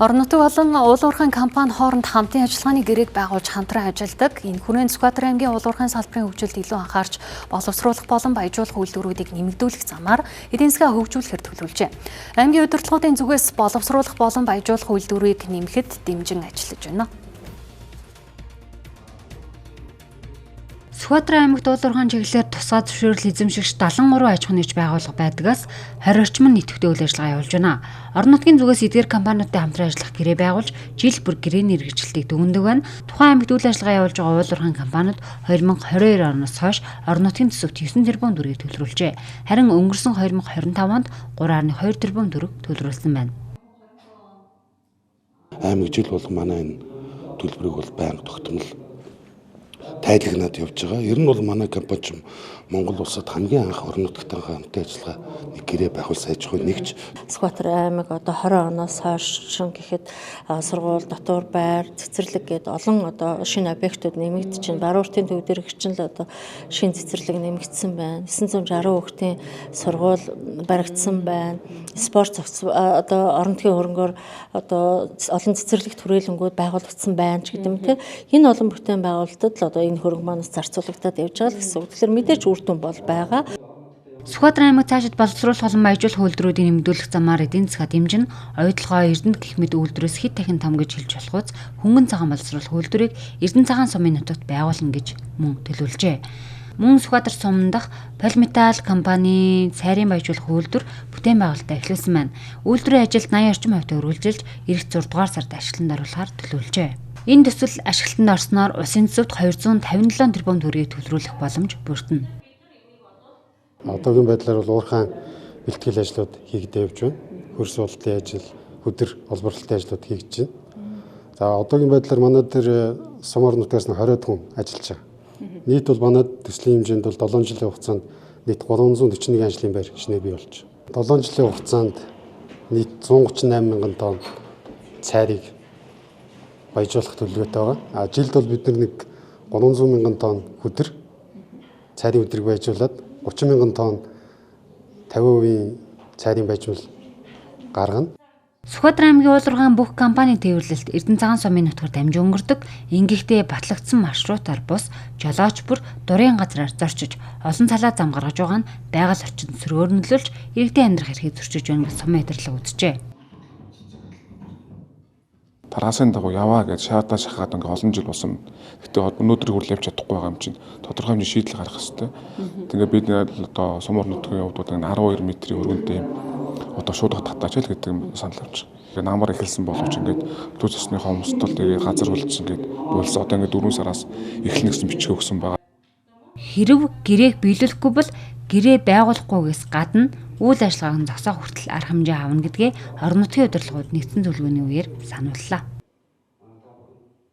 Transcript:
Орон нутгийн болон уул уурхайн компани хооронд хамтын ажиллагааны гэрээг байгуулж хамтран ажилладаг. Энэ хүрээнд Сүхбаатар аймгийн уул уурхайн салбарын хөгжилд илүү анхаарч боловсруулах болон баяжуулах үйлдвэрүүдийг нэмэгдүүлэх замаар эдийн засгаа хөгжүүлэхээр төлөвлөжээ. Аймгийн удирдлагуудын зүгээс боловсруулах болон баяжуулах үйлдвэрийг нэмэхэд дэмжин ажиллаж байна. Сүхбаатар аймагт уул уурхайн чиглэлээр тусгай зөвшөөрөл эзэмшигч 73 аж ахуйн нэгж байгууллага байдгаас 20 орчим нь нийтвэтэй үйл ажиллагаа явуулж байна. Орон нутгийн зүгээс эдгээр компаниудтай хамтран ажиллах гэрээ байгуулж жил бүр гэрээний хэрэгжилтийг дүгнэдэг байна. Тухайн аймагт үйл ажиллагаа явуулж байгаа уул уурхайн компаниуд 2022 оноос хойш орон нутгийн төсөвт 9 тэрбум төгрөгийг төлрүүлжээ. Харин өнгөрсөн 2025 онд 3.2 тэрбум төгрөг төлрүүлсэн байна. Аймаг жил бол манай энэ төлбөрийг бол байнга тогтмол тайлагнаад явж байгаа. Ер нь бол манай компани ч Монгол улсад хамгийн анх орон нутгийнхаа хамтын ажиллагаа нэг гэрээ байгуул сайж байгаа нэгж. Сүхбаатар аймаг одоо 20 оноос хойш гэхэд сургууль, дотор байр, цэцэрлэг гээд олон одоо шинэ объектууд нэмэгдэж байна. Барууртын төв дээр гिचэн л одоо шинэ цэцэрлэг нэмэгдсэн байна. 960 хүүхдийн сургууль баригдсан байна. Спорт одоо орон нутгийн хөрөнгөөр одоо олон цэцэрлэгт хүрээлэнгүүд байгуулагдсан байна ч гэдэг юм те. Энэ олон бүтээн байгуулалтад л одоо энэ хөрөнгө манаас зарцуулагдаад явж байгаа л гэсэн үг. Тэгэхээр мэдээж үр дүн бол байгаа. Сүхбаатар аймаг цаашид боловсруулах болон баяжуулах үйлдвэрүүдийг нэмэгдүүлэх замаар эдийн засгаа дэмжин оюутлогоо Эрдэнэт гэх мэт үйлдвэрээс хэд дахин том гэж хэлж болохоос хөнгөн цагаан боловсруулах үйлдвэрийг Эрдэнэ цагаан сумын нутагт байгуулна гэж мөн төлөвлөжээ. Мөн Сүхбаатар сумын дах Полиметалл компани цайрын баяжуулах үйлдвэр бүтээн байгуулалтаа эхлүүлсэн байна. Үйлдвэрийн ажилд 80 орчим хувьтай үргэлжилж эх 6 дугаар сард ашиглалтанд оруулахаар төлөвлөжээ. Энэ төсөл ашиглалтанд орсноор улсын төсөвт 257 тэрбум төгрөгийг төлрүүлэх боломж бүрдэнэ. Одоогийн байдлаар бол уурхайн бэлтгэл ажлууд хийгдэж явж байна. Хөрс болтын ажил, хөдөр олборлолтын ажлууд хийгдэж байна. За одоогийн байдлаар манай дээр сум орон нутгаас 20 хүн ажиллаж байгаа. Нийт бол манай төслийн хэмжээнд бол 7 жилийн хугацаанд нийт 341 ажлын байр шинэ бий болж байна. 7 жилийн хугацаанд нийт 138 мянган тонн цайрыг баяжуулах төлөвлөгөөтэй байгаа. Жилд бол бид нэг 300 мянган тонн хөдөр цайрын өдрийг баяжуулаад 30 мянган тонн 50% цайрын баяжуул гаргана. Сүхбаатар аймгийн уул уурхайн бүх компани тээвэрлэлт Эрдэнэ цагаан сумын нутгаар дамжин өнгөрдөг. Ингэхдээ батлагдсан маршрутаар бус жолооч бүр дурын газраар зорчиж олон цалаа зам гаргаж байгаа нь байгаль орчинд сөргөөр нөлөөлж иргэдийн амьдрах эрхийг зөрчиж байна гэж сумын удирдлага үзжээ. Тараасын дагуу яваа гэж шаардаа шахаад ингээ олон жил болсон. Гэтэ өнөөдөр хүртэл явж чадахгүй байгаа юм чинь тодорхой хэмжээ шийдэл гаргах хэрэгтэй. Тэгээ бид одоо сум орон нутгийн хувьд 12 метрийн өргөнтэй одоо шууд татаач л гэдэг юм санал авч. Тэгээ намар эхэлсэн боловч ингээд төс засны хомсдол тэгээ газар үлдсэн гээд болсон. Одоо ингээд 4 сараас эхлэнэ гэсэн бичиг өгсөн байгаа. Хэрв гэрээг биелүүлэхгүй бол гэрээ байгуулахгүйгээс гадна үйл ажиллагааг зогсоох хүртэл арга хэмжээ авна гэдгээ орон нутгийн удирдлагууд нэгдсэн зөвлөгөөний үеэр санууллаа.